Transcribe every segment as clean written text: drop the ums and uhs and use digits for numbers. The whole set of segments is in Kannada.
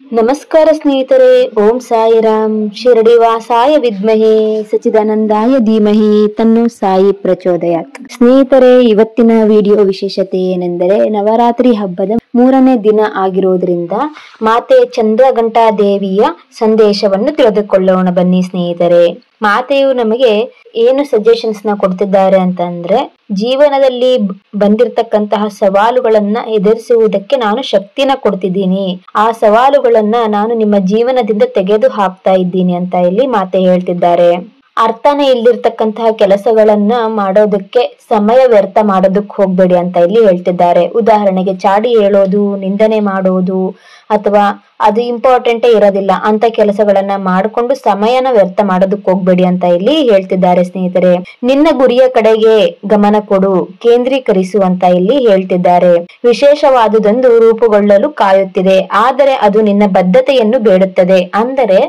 ನಮಸ್ಕಾರ ಸ್ನೇಹಿತರೆ. ಓಂ ಸಾಯಿರಾಮ್. ಶಿರಡಿವಾಸಾಯ ವಿದ್ಮಹೆ ಸಚಿದಾನಂದಾಯ ಧೀಮಹಿ ತನ್ನೋ ಸಾಯಿ ಪ್ರಚೋದಯಾತ್. ಸ್ನೇಹಿತರೆ, ಇವತ್ತಿನ ವಿಡಿಯೋ ವಿಶೇಷತೆ ಏನೆಂದರೆ ನವರಾತ್ರಿ ಹಬ್ಬದ 3ನೇ ದಿನ ಆಗಿರೋದ್ರಿಂದ ಮಾತೆ ಚಂದ್ರಘಂಟಾ ದೇವಿಯ ಸಂದೇಶವನ್ನು ತಿಳಿದುಕೊಳ್ಳೋಣ ಬನ್ನಿ ಸ್ನೇಹಿತರೆ. ಮಾತೆಯು ನಮಗೆ ಏನು ಸಜೆಷನ್ಸ್ ನ ಕೊಡ್ತಿದ್ದಾರೆ ಅಂತಂದ್ರೆ, ಜೀವನದಲ್ಲಿ ಬಂದಿರತಕ್ಕಂತಹ ಸವಾಲುಗಳನ್ನ ಎದುರಿಸುವುದಕ್ಕೆ ನಾನು ಶಕ್ತಿನ ಕೊಡ್ತಿದ್ದೀನಿ. ಆ ಸವಾಲುಗಳನ್ನ ನಾನು ನಿಮ್ಮ ಜೀವನದಿಂದ ತೆಗೆದು ಹಾಕ್ತಾ ಇದ್ದೀನಿ ಅಂತ ಇಲ್ಲಿ ಮಾತೆ ಹೇಳ್ತಿದ್ದಾರೆ. ಅರ್ಥನೇ ಇಲ್ದಿರ್ತಕ್ಕಂತಹ ಕೆಲಸಗಳನ್ನ ಮಾಡೋದಕ್ಕೆ ಸಮಯ ವ್ಯರ್ಥ ಮಾಡೋದಕ್ಕೆ ಹೋಗ್ಬೇಡಿ ಅಂತ ಇಲ್ಲಿ ಹೇಳ್ತಿದ್ದಾರೆ. ಉದಾಹರಣೆಗೆ ಚಾಡಿ ಹೇಳೋದು, ನಿಂದನೆ ಮಾಡೋದು ಅಥವಾ ಅದು ಇಂಪಾರ್ಟೆಂಟೇ ಇರೋದಿಲ್ಲ ಅಂತ ಕೆಲಸಗಳನ್ನ ಮಾಡಿಕೊಂಡು ಸಮಯನ ವ್ಯರ್ಥ ಮಾಡೋದಕ್ಕೆ ಹೋಗ್ಬೇಡಿ ಅಂತ ಇಲ್ಲಿ ಹೇಳ್ತಿದ್ದಾರೆ ಸ್ನೇಹಿತರೆ. ನಿನ್ನ ಗುರಿಯ ಕಡೆಗೆ ಗಮನ ಕೊಡು, ಕೇಂದ್ರೀಕರಿಸು ಅಂತ ಇಲ್ಲಿ ಹೇಳ್ತಿದ್ದಾರೆ. ವಿಶೇಷವಾದುದೊಂದು ರೂಪುಗೊಳ್ಳಲು ಕಾಯುತ್ತಿದೆ, ಆದರೆ ಅದು ನಿನ್ನ ಬದ್ಧತೆಯನ್ನು ಬೇಡುತ್ತದೆ. ಅಂದರೆ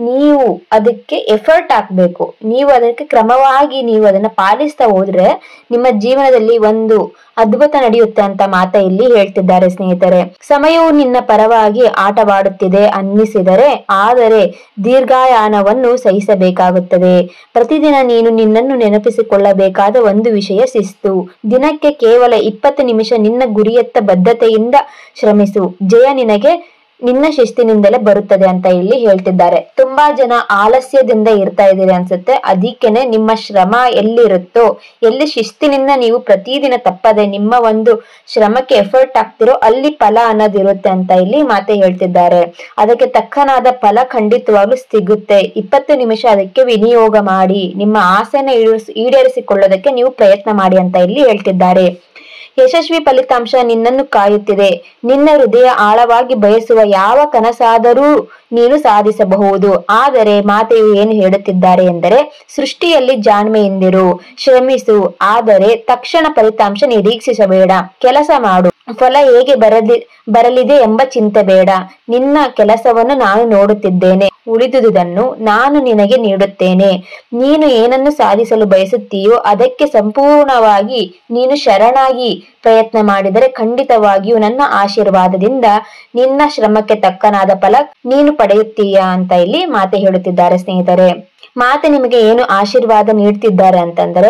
ನೀವು ಅದಕ್ಕೆ ಎಫರ್ಟ್ ಹಾಕ್ಬೇಕು. ನೀವು ಅದಕ್ಕೆ ಕ್ರಮವಾಗಿ ನೀವು ಅದನ್ನ ಪಾಲಿಸ್ತಾ ಹೋದ್ರೆ ನಿಮ್ಮ ಜೀವನದಲ್ಲಿ ಒಂದು ಅದ್ಭುತ ನಡೆಯುತ್ತೆ ಅಂತ ಮಾತೆ ಇಲ್ಲಿ ಹೇಳ್ತಿದ್ದಾರೆ ಸ್ನೇಹಿತರೆ. ಸಮಯವು ನಿನ್ನ ಪರವಾಗಿ ಆಟವಾಡುತ್ತಿದೆ ಅನ್ನಿಸಿದರೆ ಆದರೆ ದೀರ್ಘಾಯಾನವನ್ನು ಸಹಿಸಬೇಕಾಗುತ್ತದೆ. ಪ್ರತಿದಿನ ನೀನು ನಿನ್ನನ್ನು ನೆನಪಿಸಿಕೊಳ್ಳಬೇಕಾದ ಒಂದು ವಿಷಯ ಶಿಸ್ತು. ದಿನಕ್ಕೆ ಕೇವಲ 20 ನಿಮಿಷ ನಿನ್ನ ಗುರಿಯತ್ತ ಬದ್ಧತೆಯಿಂದ ಶ್ರಮಿಸು. ಜಯ ನಿನಗೆ ನಿನ್ನ ಶಿಸ್ತಿನಿಂದಲೇ ಬರುತ್ತದೆ ಅಂತ ಇಲ್ಲಿ ಹೇಳ್ತಿದ್ದಾರೆ. ತುಂಬಾ ಜನ ಆಲಸ್ಯದಿಂದ ಇರ್ತಾ ಇದೀರಿ ಅನ್ಸುತ್ತೆ. ಅದಕ್ಕೇನೆ ನಿಮ್ಮ ಶ್ರಮ ಎಲ್ಲಿರುತ್ತೋ, ಎಲ್ಲಿ ಶಿಸ್ತಿನಿಂದ ನೀವು ಪ್ರತಿದಿನ ತಪ್ಪದೆ ನಿಮ್ಮ ಒಂದು ಶ್ರಮಕ್ಕೆ ಎಫರ್ಟ್ ಹಾಕ್ತಿರೋ ಅಲ್ಲಿ ಫಲ ಅನ್ನೋದಿರುತ್ತೆ ಅಂತ ಇಲ್ಲಿ ಮಾತೆ ಹೇಳ್ತಿದ್ದಾರೆ. ಅದಕ್ಕೆ ತಕ್ಕನಾದ ಫಲ ಖಂಡಿತವಾಗ್ಲೂ ಸಿಗುತ್ತೆ. 20 ನಿಮಿಷ ಅದಕ್ಕೆ ವಿನಿಯೋಗ ಮಾಡಿ ನಿಮ್ಮ ಆಸೆನ ಈಡೇರಿಸಿಕೊಳ್ಳೋದಕ್ಕೆ ನೀವು ಪ್ರಯತ್ನ ಮಾಡಿ ಅಂತ ಇಲ್ಲಿ ಹೇಳ್ತಿದ್ದಾರೆ. ಯಶಸ್ವಿ ಫಲಿತಾಂಶ ನಿನ್ನನ್ನು ಕಾಯುತ್ತಿದೆ. ನಿನ್ನ ಹೃದಯ ಆಳವಾಗಿ ಬಯಸುವ ಯಾವ ಕನಸಾದರೂ ನೀನು ಸಾಧಿಸಬಹುದು. ಆದರೆ ಮಾತೆಯು ಏನು ಹೇಳುತ್ತಿದ್ದಾರೆ ಎಂದರೆ, ಸೃಷ್ಟಿಯಲ್ಲಿ ಜಾಣ್ಮೆಯಿಂದಿರು, ಶ್ರಮಿಸು, ಆದರೆ ತಕ್ಷಣ ಫಲಿತಾಂಶ ನಿರೀಕ್ಷಿಸಬೇಡ. ಕೆಲಸ ಮಾಡು, ಫಲ ಹೇಗೆ ಬರಲಿದೆ ಎಂಬ ಚಿಂತೆ ಬೇಡ. ನಿನ್ನ ಕೆಲಸವನ್ನು ನಾನು ನೋಡುತ್ತಿದ್ದೇನೆ, ಉಳಿದುದನ್ನು ನಾನು ನಿನಗೆ ನೀಡುತ್ತೇನೆ. ನೀನು ಏನನ್ನು ಸಾಧಿಸಲು ಬಯಸುತ್ತೀಯೋ ಅದಕ್ಕೆ ಸಂಪೂರ್ಣವಾಗಿ ನೀನು ಶರಣಾಗಿ ಪ್ರಯತ್ನ ಮಾಡಿದರೆ ಖಂಡಿತವಾಗಿಯೂ ನನ್ನ ಆಶೀರ್ವಾದದಿಂದ ನಿನ್ನ ಶ್ರಮಕ್ಕೆ ತಕ್ಕನಾದ ಫಲ ನೀನು ಪಡೆಯುತ್ತೀಯಾ ಅಂತ ಇಲ್ಲಿ ಮಾತೆ ಹೇಳುತ್ತಿದ್ದಾರೆ ಸ್ನೇಹಿತರೆ. ಮಾತೆ ನಿಮಗೆ ಏನು ಆಶೀರ್ವಾದ ನೀಡ್ತಿದ್ದಾರೆ ಅಂತಂದ್ರೆ,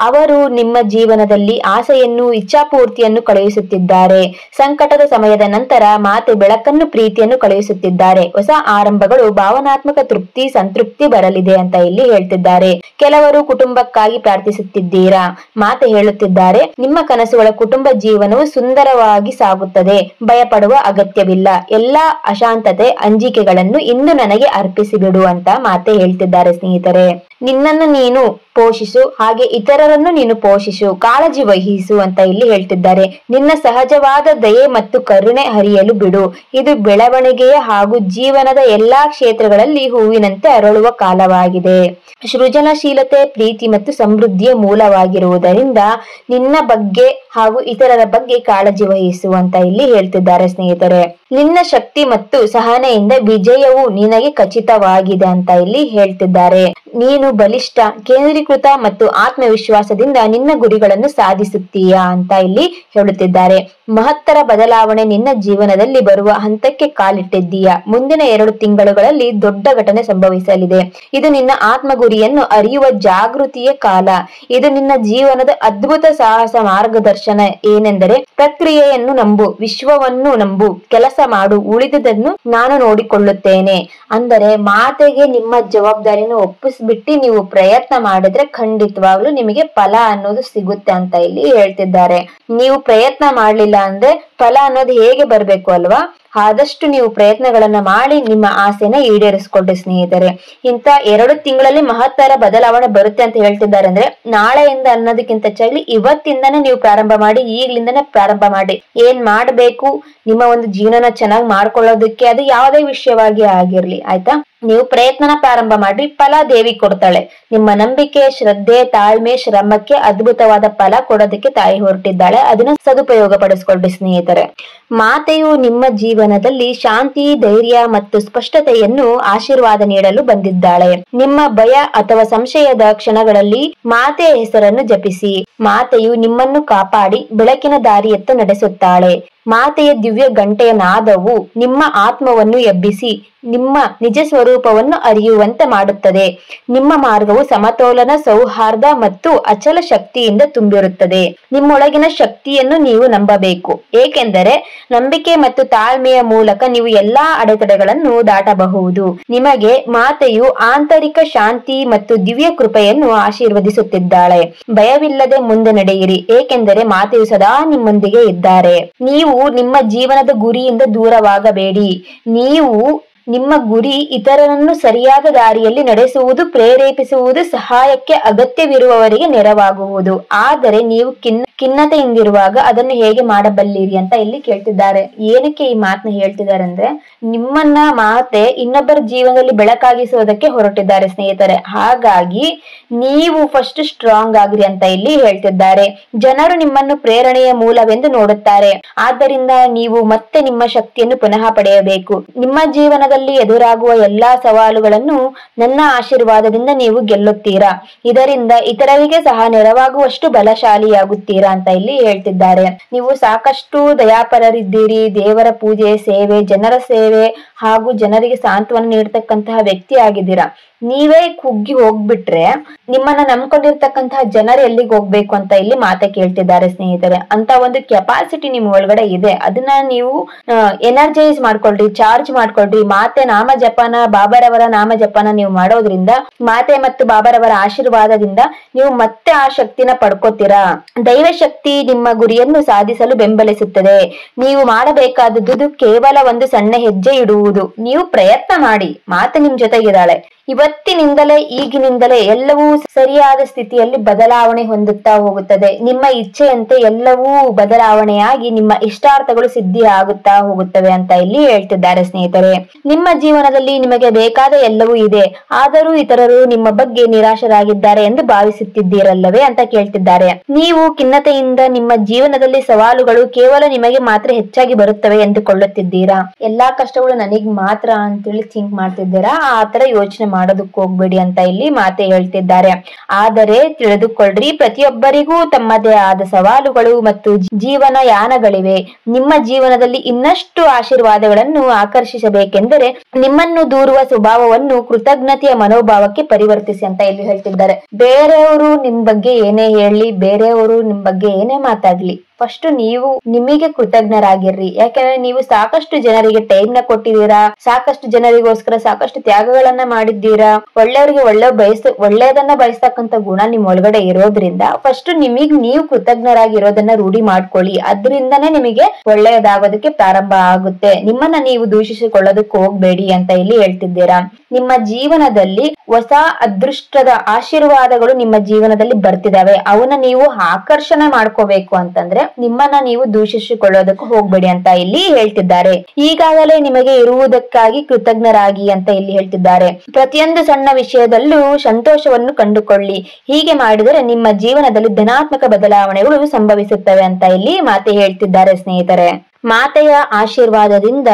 ಅವರು ನಿಮ್ಮ ಜೀವನದಲ್ಲಿ ಆಸೆಯನ್ನು, ಇಚ್ಛಾಪೂರ್ತಿಯನ್ನು ಕಳುಹಿಸುತ್ತಿದ್ದಾರೆ. ಸಂಕಟದ ಸಮಯದ ನಂತರ ಮಾತೆ ಬೆಳಕನ್ನು, ಪ್ರೀತಿಯನ್ನು ಕಳುಹಿಸುತ್ತಿದ್ದಾರೆ. ಹೊಸ ಆರಂಭಗಳು, ಭಾವನಾತ್ಮಕ ತೃಪ್ತಿ, ಸಂತೃಪ್ತಿ ಬರಲಿದೆ ಅಂತ ಇಲ್ಲಿ ಹೇಳ್ತಿದ್ದಾರೆ. ಕೆಲವರು ಕುಟುಂಬಕ್ಕಾಗಿ ಪ್ರಾರ್ಥಿಸುತ್ತಿದ್ದೀರಾ. ಮಾತೆ ಹೇಳುತ್ತಿದ್ದಾರೆ, ನಿಮ್ಮ ಕನಸುಗಳ ಕುಟುಂಬ ಜೀವನವು ಸುಂದರವಾಗಿ ಸಾಗುತ್ತದೆ. ಭಯಪಡುವ ಅಗತ್ಯವಿಲ್ಲ. ಎಲ್ಲಾ ಅಶಾಂತತೆ, ಅಂಜಿಕೆಗಳನ್ನು ಇಂದು ನನಗೆ ಅರ್ಪಿಸಿಬಿಡು ಅಂತ ಮಾತೆ ಹೇಳ್ತಿದ್ದಾರೆ ಸ್ನೇಹಿತರೆ. ನಿನ್ನನ್ನು ನೀನು ಪೋಷಿಸು, ಹಾಗೆ ಇತರರನ್ನು ನೀನು ಪೋಷಿಸು, ಕಾಳಜಿ ವಹಿಸು ಅಂತ ಇಲ್ಲಿ ಹೇಳ್ತಿದ್ದಾರೆ. ನಿನ್ನ ಸಹಜವಾದ ದಯೆ ಮತ್ತು ಕರುಣೆ ಹರಿಯಲು ಬಿಡು. ಇದು ಬೆಳವಣಿಗೆಯ ಹಾಗೂ ಜೀವನದ ಎಲ್ಲಾ ಕ್ಷೇತ್ರಗಳಲ್ಲಿ ಹೂವಿನಂತೆ ಅರಳುವ ಕಾಲವಾಗಿದೆ. ಸೃಜನಶೀಲತೆ, ಪ್ರೀತಿ ಮತ್ತು ಸಮೃದ್ಧಿಯ ಮೂಲವಾಗಿರುವುದರಿಂದ ನಿನ್ನ ಬಗ್ಗೆ ಹಾಗೂ ಇತರರ ಬಗ್ಗೆ ಕಾಳಜಿ ವಹಿಸು ಅಂತ ಇಲ್ಲಿ ಹೇಳ್ತಿದ್ದಾರೆ ಸ್ನೇಹಿತರೆ. ನಿನ್ನ ಶಕ್ತಿ ಮತ್ತು ಸಹನೆಯಿಂದ ವಿಜಯವು ನಿನಗೆ ಖಚಿತವಾಗಿದೆ ಅಂತ ಇಲ್ಲಿ ಹೇಳ್ತಿದ್ದಾರೆ. ನೀನು ಬಲಿಷ್ಠ, ಕೇಂದ್ರೀಕೃತ ಮತ್ತು ಆತ್ಮವಿಶ್ವಾಸದಿಂದ ನಿನ್ನ ಗುರಿಗಳನ್ನು ಸಾಧಿಸುತ್ತೀಯಾ ಅಂತ ಇಲ್ಲಿ ಹೇಳುತ್ತಿದ್ದಾರೆ. ಮಹತ್ತರ ಬದಲಾವಣೆ ನಿನ್ನ ಜೀವನದಲ್ಲಿ ಬರುವ ಹಂತಕ್ಕೆ ಕಾಲಿಟ್ಟಿದ್ದೀಯಾ. ಮುಂದಿನ 2 ತಿಂಗಳುಗಳಲ್ಲಿ ದೊಡ್ಡ ಘಟನೆ ಸಂಭವಿಸಲಿದೆ. ಇದು ನಿನ್ನ ಆತ್ಮ ಗುರಿಯನ್ನು ಅರಿಯುವ ಜಾಗೃತಿಯ ಕಾಲ. ಇದು ನಿನ್ನ ಜೀವನದ ಅದ್ಭುತ ಸಾಹಸ ಮಾರ್ಗದರ್ಶನ. ಏನೆಂದರೆ, ಪ್ರಕ್ರಿಯೆಯನ್ನು ನಂಬು, ವಿಶ್ವವನ್ನು ನಂಬು, ಕೆಲಸ ಮಾಡು, ಉಳಿದುದನ್ನು ನಾನು ನೋಡಿಕೊಳ್ಳುತ್ತೇನೆ. ಅಂದರೆ ಮಾತೆಗೆ ನಿಮ್ಮ ಜವಾಬ್ದಾರಿನ ಒಪ್ಪಿಸ್ಬಿಟ್ಟು ನೀವು ಪ್ರಯತ್ನ ಮಾಡಿದ್ರೆ ಖಂಡಿತವಾಗ್ಲೂ ನಿಮಗೆ ಫಲ ಅನ್ನೋದು ಸಿಗುತ್ತೆ ಅಂತ ಇಲ್ಲಿ ಹೇಳ್ತಿದ್ದಾರೆ. ನೀವು ಪ್ರಯತ್ನ ಮಾಡ್ಲಿಲ್ಲ ಅಂದ್ರೆ ಫಲ ಅನ್ನೋದು ಹೇಗೆ ಬರ್ಬೇಕು ಅಲ್ವಾ? ಆದಷ್ಟು ನೀವು ಪ್ರಯತ್ನಗಳನ್ನ ಮಾಡಿ ನಿಮ್ಮ ಆಸೆನ ಈಡೇರಿಸ್ಕೊಳ್ರಿ ಸ್ನೇಹಿತರೆ. ಇಂತ 2 ತಿಂಗಳಲ್ಲಿ ಮಹತ್ತರ ಬದಲಾವಣೆ ಬರುತ್ತೆ ಅಂತ ಹೇಳ್ತಿದ್ದಾರೆ. ಅಂದ್ರೆ ನಾಳೆಯಿಂದ ಅನ್ನೋದಕ್ಕಿಂತ ಹೆಚ್ಚಾಗಿ ಇವತ್ತಿಂದನೇ ನೀವು ಪ್ರಾರಂಭ ಮಾಡಿ, ಈಗ್ಲಿಂದನೇ ಪ್ರಾರಂಭ ಮಾಡಿ. ಏನ್ ಮಾಡ್ಬೇಕು, ನಿಮ್ಮ ಒಂದು ಜೀವನನ ಚೆನ್ನಾಗಿ ಮಾಡ್ಕೊಳ್ಳೋದಕ್ಕೆ ಅದು ಯಾವುದೇ ವಿಷಯವಾಗಿ ಆಗಿರ್ಲಿ, ಆಯ್ತಾ? ನೀವು ಪ್ರಯತ್ನನ ಪ್ರಾರಂಭ ಮಾಡಿ, ಫಲ ದೇವಿ ಕೊಡ್ತಾಳೆ. ನಿಮ್ಮ ನಂಬಿಕೆ, ಶ್ರದ್ಧೆ, ತಾಳ್ಮೆ, ಶ್ರಮಕ್ಕೆ ಅದ್ಭುತವಾದ ಫಲ ಕೊಡೋದಕ್ಕೆ ತಾಯಿ ಹೊರಟಿದ್ದಾಳೆ. ಅದನ್ನ ಸದುಪಯೋಗ ಪಡಿಸ್ಕೊಳ್ರಿ ಸ್ನೇಹಿತರೆ. ಮಾತೆಯು ನಿಮ್ಮ ಜೀವನದಲ್ಲಿ ಶಾಂತಿ, ಧೈರ್ಯ ಮತ್ತು ಸ್ಪಷ್ಟತೆಯನ್ನು ಆಶೀರ್ವಾದ ನೀಡಲು ಬಂದಿದ್ದಾಳೆ. ನಿಮ್ಮ ಭಯ ಅಥವಾ ಸಂಶಯದ ಕ್ಷಣಗಳಲ್ಲಿ ಮಾತೆಯ ಹೆಸರನ್ನು ಜಪಿಸಿ. ಮಾತೆಯು ನಿಮ್ಮನ್ನು ಕಾಪಾಡಿ ಬೆಳಕಿನ ದಾರಿಯತ್ತ ನಡೆಸುತ್ತಾಳೆ. ಮಾತೆಯ ದಿವ್ಯ ಗಂಟೆಯ ನಾದವು ನಿಮ್ಮ ಆತ್ಮವನ್ನು ಎಬ್ಬಿಸಿ ನಿಮ್ಮ ನಿಜ ಸ್ವರೂಪವನ್ನು ಅರಿಯುವಂತೆ ಮಾಡುತ್ತದೆ. ನಿಮ್ಮ ಮಾರ್ಗವು ಸಮತೋಲನ, ಸೌಹಾರ್ದ ಮತ್ತು ಅಚಲ ಶಕ್ತಿಯಿಂದ ತುಂಬಿರುತ್ತದೆ. ನಿಮ್ಮೊಳಗಿನ ಶಕ್ತಿಯನ್ನು ನೀವು ನಂಬಬೇಕು, ಏಕೆಂದರೆ ನಂಬಿಕೆ ಮತ್ತು ತಾಳ್ಮೆಯ ಮೂಲಕ ನೀವು ಎಲ್ಲಾ ಅಡೆತಡೆಗಳನ್ನು ದಾಟಬಹುದು. ನಿಮಗೆ ಮಾತೆಯು ಆಂತರಿಕ ಶಾಂತಿ ಮತ್ತು ದಿವ್ಯ ಕೃಪೆಯನ್ನು ಆಶೀರ್ವದಿಸುತ್ತಿದ್ದಾಳೆ. ಭಯವಿಲ್ಲದೆ ಮುಂದೆ ನಡೆಯಿರಿ, ಏಕೆಂದರೆ ಮಾತೆಯು ಸದಾ ನಿಮ್ಮೊಂದಿಗೆ ಇದ್ದಾರೆ. ನೀವು ನಿಮ್ಮ ಜೀವನದ ಗುರಿಯಿಂದ ದೂರವಾಗಬೇಡಿ. ನೀವು ನಿಮ್ಮ ಗುರಿ ಇತರರನ್ನು ಸರಿಯಾದ ದಾರಿಯಲ್ಲಿ ನಡೆಸುವುದು, ಪ್ರೇರೇಪಿಸುವುದು, ಸಹಾಯಕ್ಕೆ ಅಗತ್ಯವಿರುವವರಿಗೆ ನೆರವಾಗುವುದು. ಆದರೆ ನೀವು ಖಿನ್ನತೆಯಿಂದಿರುವಾಗ ಅದನ್ನು ಹೇಗೆ ಮಾಡಬಲ್ಲಿರಿ ಅಂತ ಇಲ್ಲಿ ಕೇಳ್ತಿದ್ದಾರೆ. ಏನಕ್ಕೆ ಈ ಮಾತನ್ನ ಹೇಳ್ತಿದ್ದಾರೆ ಅಂದ್ರೆ, ನಿಮ್ಮನ್ನ ಮಾತೆ ಇನ್ನೊಬ್ಬರ ಜೀವನದಲ್ಲಿ ಬೆಳಕಾಗಿಸುವುದಕ್ಕೆ ಹೊರಟಿದ್ದಾರೆ ಸ್ನೇಹಿತರೆ. ಹಾಗಾಗಿ ನೀವು ಫಸ್ಟ್ ಸ್ಟ್ರಾಂಗ್ ಆಗ್ರಿ ಅಂತ ಇಲ್ಲಿ ಹೇಳ್ತಿದ್ದಾರೆ. ಜನರು ನಿಮ್ಮನ್ನು ಪ್ರೇರಣೆಯ ಮೂಲವೆಂದು ನೋಡುತ್ತಾರೆ, ಆದ್ದರಿಂದ ನೀವು ಮತ್ತೆ ನಿಮ್ಮ ಶಕ್ತಿಯನ್ನು ಪುನಃ ಪಡೆಯಬೇಕು. ನಿಮ್ಮ ಜೀವನದಲ್ಲಿ ಎದುರಾಗುವ ಎಲ್ಲಾ ಸವಾಲುಗಳನ್ನು ನನ್ನ ಆಶೀರ್ವಾದದಿಂದ ನೀವು ಗೆಲ್ಲುತ್ತೀರಾ. ಇದರಿಂದ ಇತರರಿಗೆ ಸಹ ನೆರವಾಗುವಷ್ಟು ಬಲಶಾಲಿಯಾಗುತ್ತೀರಾ ಅಂತ ಇಲ್ಲಿ ಹೇಳ್ತಿದ್ದಾರೆ. ನೀವು ಸಾಕಷ್ಟು ದಯಾಪರರಿದ್ದೀರಿ. ದೇವರ ಪೂಜೆ, ಸೇವೆ, ಜನರ ಸೇವೆ ಹಾಗೂ ಜನರಿಗೆ ಸಾಂತ್ವನ ನೀಡತಕ್ಕಂತಹ ವ್ಯಕ್ತಿ ಆಗಿದ್ದೀರಾ. ನೀವೇ ಕುಗ್ಗಿ ಹೋಗ್ಬಿಟ್ರೆ ನಿಮ್ಮನ್ನ ನಂಬ್ಕೊಂಡಿರ್ತಕ್ಕಂತಹ ಜನರು ಎಲ್ಲಿಗೆ ಹೋಗ್ಬೇಕು ಅಂತ ಇಲ್ಲಿ ಮಾತೆ ಕೇಳ್ತಿದ್ದಾರೆ ಸ್ನೇಹಿತರೆ. ಅಂತ ಒಂದು ಕೆಪಾಸಿಟಿ ನಿಮ್ ಒಳಗಡೆ ಇದೆ. ಅದನ್ನ ನೀವು ಎನರ್ಜೈಸ್ ಮಾಡ್ಕೊಳ್ರಿ, ಚಾರ್ಜ್ ಮಾಡ್ಕೊಳ್ರಿ. ಮಾತೆ ನಾಮ ಜಪನ, ಬಾಬಾರವರ ನಾಮ ಜಪನ ನೀವು ಮಾಡೋದ್ರಿಂದ, ಮಾತೆ ಮತ್ತು ಬಾಬಾರವರ ಆಶೀರ್ವಾದದಿಂದ ನೀವು ಮತ್ತೆ ಆ ಶಕ್ತಿನ ಪಡ್ಕೋತೀರಾ. ದೈವ ಶಕ್ತಿ ನಿಮ್ಮ ಗುರಿಯನ್ನು ಸಾಧಿಸಲು ಬೆಂಬಲಿಸುತ್ತದೆ. ನೀವು ಮಾಡಬೇಕಾದದ್ದು ಕೇವಲ ಒಂದು ಸಣ್ಣ ಹೆಜ್ಜೆ ಇಡುವುದು. ನೀವು ಪ್ರಯತ್ನ ಮಾಡಿ, ಮಾತೆ ನಿಮ್ ಜೊತೆಗಿದ್ದಾಳೆ. ಇವತ್ತಿನಿಂದಲೇ, ಈಗಿನಿಂದಲೇ ಎಲ್ಲವೂ ಸರಿಯಾದ ಸ್ಥಿತಿಯಲ್ಲಿ ಬದಲಾವಣೆ ಹೊಂದುತ್ತಾ ಹೋಗುತ್ತದೆ. ನಿಮ್ಮ ಇಚ್ಛೆಯಂತೆ ಎಲ್ಲವೂ ಬದಲಾವಣೆಯಾಗಿ ನಿಮ್ಮ ಇಷ್ಟಾರ್ಥಗಳು ಸಿದ್ಧಿ ಆಗುತ್ತಾ ಹೋಗುತ್ತವೆ ಅಂತ ಇಲ್ಲಿ ಹೇಳ್ತಿದ್ದಾರೆ ಸ್ನೇಹಿತರೆ. ನಿಮ್ಮ ಜೀವನದಲ್ಲಿ ನಿಮಗೆ ಬೇಕಾದ ಎಲ್ಲವೂ ಇದೆ, ಆದರೂ ಇತರರು ನಿಮ್ಮ ಬಗ್ಗೆ ನಿರಾಶರಾಗಿದ್ದಾರೆ ಎಂದು ಭಾವಿಸುತ್ತಿದ್ದೀರಲ್ಲವೇ ಅಂತ ಕೇಳ್ತಿದ್ದಾರೆ. ನೀವು ಖಿನ್ನತೆಯಿಂದ ನಿಮ್ಮ ಜೀವನದಲ್ಲಿ ಸವಾಲುಗಳು ಕೇವಲ ನಿಮಗೆ ಮಾತ್ರ ಹೆಚ್ಚಾಗಿ ಬರುತ್ತವೆ ಎಂದುಕೊಳ್ಳುತ್ತಿದ್ದೀರಾ. ಎಲ್ಲಾ ಕಷ್ಟಗಳು ನನಗ್ ಮಾತ್ರ ಅಂತೇಳಿ ಥಿಂಕ್ ಮಾಡ್ತಿದ್ದೀರಾ. ಆ ತರ ಯೋಚನೆ ಮಾಡೋದಕ್ಕೆ ಹೋಗ್ಬೇಡಿ ಅಂತ ಇಲ್ಲಿ ಮಾತೆ ಹೇಳ್ತಿದ್ದಾರೆ. ಆದರೆ ತಿಳಿದುಕೊಳ್ಳ್ರಿ, ಪ್ರತಿಯೊಬ್ಬರಿಗೂ ತಮ್ಮದೇ ಆದ ಸವಾಲುಗಳು ಮತ್ತು ಜೀವನ ಯಾನಗಳಿವೆ. ನಿಮ್ಮ ಜೀವನದಲ್ಲಿ ಇನ್ನಷ್ಟು ಆಶೀರ್ವಾದಗಳನ್ನು ಆಕರ್ಷಿಸಬೇಕೆಂದರೆ ನಿಮ್ಮನ್ನು ದೂರುವ ಸ್ವಭಾವವನ್ನು ಕೃತಜ್ಞತೆಯ ಮನೋಭಾವಕ್ಕೆ ಪರಿವರ್ತಿಸಿ ಅಂತ ಇಲ್ಲಿ ಹೇಳ್ತಿದ್ದಾರೆ. ಬೇರೆಯವರು ನಿಮ್ ಬಗ್ಗೆ ಏನೇ ಹೇಳಿ, ಬೇರೆಯವರು ನಿಮ್ ಬಗ್ಗೆ ಏನೇ ಮಾತಾಡ್ಲಿ, ಫಸ್ಟ್ ನೀವು ನಿಮಗೆ ಕೃತಜ್ಞರಾಗಿರ್ರಿ. ಯಾಕಂದ್ರೆ ನೀವು ಸಾಕಷ್ಟು ಜನರಿಗೆ ಟೈಮ್ ನ ಕೊಟ್ಟಿದ್ದೀರಾ, ಸಾಕಷ್ಟು ಜನರಿಗೋಸ್ಕರ ಸಾಕಷ್ಟು ತ್ಯಾಗಗಳನ್ನ ಮಾಡಿದ್ದೀರಾ. ಒಳ್ಳೆಯವರಿಗೆ ಒಳ್ಳೆಯದನ್ನ ಬಯಸ್ತಕ್ಕಂತ ಗುಣ ನಿಮ್ ಒಳಗಡೆ ಇರೋದ್ರಿಂದ ಫಸ್ಟ್ ನಿಮಗ್ ನೀವು ಕೃತಜ್ಞರಾಗಿರೋದನ್ನ ರೂಢಿ ಮಾಡ್ಕೊಳ್ಳಿ. ಅದ್ರಿಂದನೇ ನಿಮಗೆ ಒಳ್ಳೆಯದಾಗೋದಕ್ಕೆ ಪ್ರಾರಂಭ ಆಗುತ್ತೆ. ನಿಮ್ಮನ್ನ ನೀವು ದೂಷಿಸಿಕೊಳ್ಳೋದಕ್ಕೆ ಹೋಗ್ಬೇಡಿ ಅಂತ ಇಲ್ಲಿ ಹೇಳ್ತಿದ್ದೀರಾ. ನಿಮ್ಮ ಜೀವನದಲ್ಲಿ ಹೊಸ ಅದೃಷ್ಟದ ಆಶೀರ್ವಾದಗಳು ನಿಮ್ಮ ಜೀವನದಲ್ಲಿ ಬರ್ತಿದಾವೆ. ಅವನ್ನ ನೀವು ಆಕರ್ಷಣೆ ಮಾಡ್ಕೋಬೇಕು ಅಂತಂದ್ರೆ ನಿಮ್ಮನ್ನ ನೀವು ದೂಷಿಸಿಕೊಳ್ಳೋದಕ್ಕೆ ಹೋಗ್ಬೇಡಿ ಅಂತ ಇಲ್ಲಿ ಹೇಳ್ತಿದ್ದಾರೆ. ಈಗಾಗಲೇ ನಿಮಗೆ ಇರುವುದಕ್ಕಾಗಿ ಕೃತಜ್ಞರಾಗಿ ಅಂತ ಇಲ್ಲಿ ಹೇಳ್ತಿದ್ದಾರೆ. ಪ್ರತಿಯೊಂದು ಸಣ್ಣ ವಿಷಯದಲ್ಲೂ ಸಂತೋಷವನ್ನು ಕಂಡುಕೊಳ್ಳಿ. ಹೀಗೆ ಮಾಡಿದರೆ ನಿಮ್ಮ ಜೀವನದಲ್ಲಿ ಧನಾತ್ಮಕ ಬದಲಾವಣೆಗಳು ಸಂಭವಿಸುತ್ತವೆ ಅಂತ ಇಲ್ಲಿ ಮಾತೆ ಹೇಳ್ತಿದ್ದಾರೆ ಸ್ನೇಹಿತರೆ. ಮಾತೆಯ ಆಶೀರ್ವಾದದಿಂದ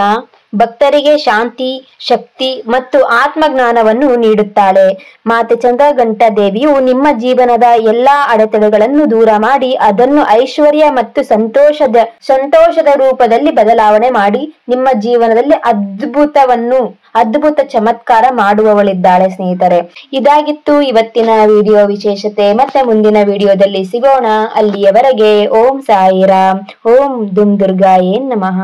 ಭಕ್ತರಿಗೆ ಶಾಂತಿ, ಶಕ್ತಿ ಮತ್ತು ಆತ್ಮಜ್ಞಾನವನ್ನು ನೀಡುತ್ತಾಳೆ. ಮಾತೆ ಚಂದ್ರಘಂಟಾ ದೇವಿಯು ನಿಮ್ಮ ಜೀವನದ ಎಲ್ಲಾ ಅಡೆತಡೆಗಳನ್ನು ದೂರ ಮಾಡಿ ಅದನ್ನು ಐಶ್ವರ್ಯ ಮತ್ತು ಸಂತೋಷದ ರೂಪದಲ್ಲಿ ಬದಲಾವಣೆ ಮಾಡಿ ನಿಮ್ಮ ಜೀವನದಲ್ಲಿ ಅದ್ಭುತ ಚಮತ್ಕಾರ ಮಾಡುವವಳಿದ್ದಾಳೆ ಸ್ನೇಹಿತರೆ. ಇದಾಗಿತ್ತು ಇವತ್ತಿನ ವಿಡಿಯೋ ವಿಶೇಷತೆ. ಮತ್ತೆ ಮುಂದಿನ ವಿಡಿಯೋದಲ್ಲಿ ಸಿಗೋಣ. ಅಲ್ಲಿಯವರೆಗೆ ಓಂ ಸಾಯಿರಾಮ್, ಓಂ ದುಮ್ ದುರ್ಗಾಯೇ ನಮಃ.